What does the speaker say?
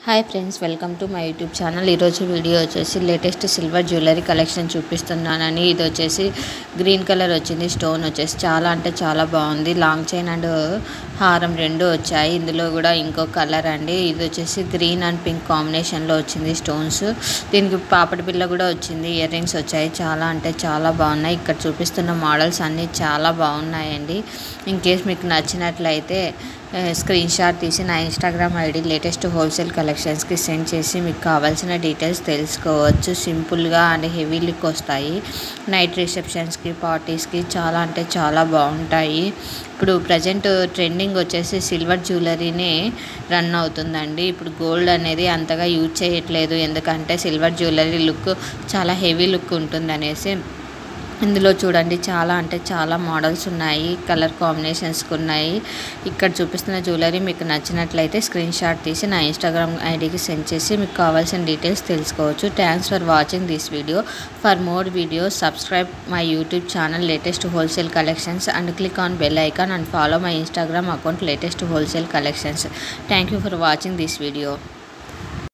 Hi friends, welcome to my YouTube channel. ఈరోజు video వచ్చేసి latest silver jewellery collection చూపిస్తున్నానని. ఇది వచ్చేసి గ్రీన్ కలర్ వచ్చింది. స్టోన్ వచ్చేసి చాలా అంటే చాలా బాగుంది. లాంగ్ చైన్ అండ్ హారం రెండు వచ్చాయి. ఇందులో కూడా ఇంకో కలర్ అండి. ఇది వచ్చేసి గ్రీన్ అండ్ పింక్ కాంబినేషన్లో వచ్చింది స్టోన్స్. దీనికి పాపడి పిల్ల కూడా వచ్చింది. ఇయర్ రింగ్స్ వచ్చాయి. చాలా అంటే చాలా బాగున్నాయి. ఇక్కడ చూపిస్తున్న మోడల్స్ అన్నీ చాలా బాగున్నాయండి. ఇన్ కేస్ మీకు నచ్చినట్లయితే స్క్రీన్ షాట్ తీసి నా ఇన్స్టాగ్రామ్ ఐడి లేటెస్ట్ హోల్సేల్ కలెక్షన్స్కి సెండ్ చేసి మీకు కావాల్సిన డీటెయిల్స్ తెలుసుకోవచ్చు. సింపుల్గా అండ్ హెవీ లుక్ వస్తాయి. నైట్ రిసెప్షన్స్కి, పార్టీస్కి చాలా అంటే చాలా బాగుంటాయి. ఇప్పుడు ప్రజెంట్ ట్రెండింగ్ వచ్చేసి సిల్వర్ జ్యువెలరీనే రన్ అవుతుందండి. ఇప్పుడు గోల్డ్ అనేది అంతగా యూజ్ చేయట్లేదు. ఎందుకంటే సిల్వర్ జ్యువెలరీ లుక్ చాలా హెవీ లుక్ ఉంటుంది అనేసి. ఇందులో చూడండి చాలా అంటే చాలా మోడల్స్ ఉన్నాయి. కలర్ కాంబినేషన్స్కి ఉన్నాయి. ఇక్కడ చూపిస్తున్న జ్యువెలరీ మీకు నచ్చినట్లయితే స్క్రీన్ షాట్ తీసి నా ఇన్స్టాగ్రామ్ ఐడికి సెండ్ చేసి మీకు కావాల్సిన డీటెయిల్స్ తెలుసుకోవచ్చు. Thanks for watching this video. For more videos subscribe my YouTube channel latest wholesale collections and click on bell icon and follow my Instagram account latest wholesale collections. Thank you for watching this video.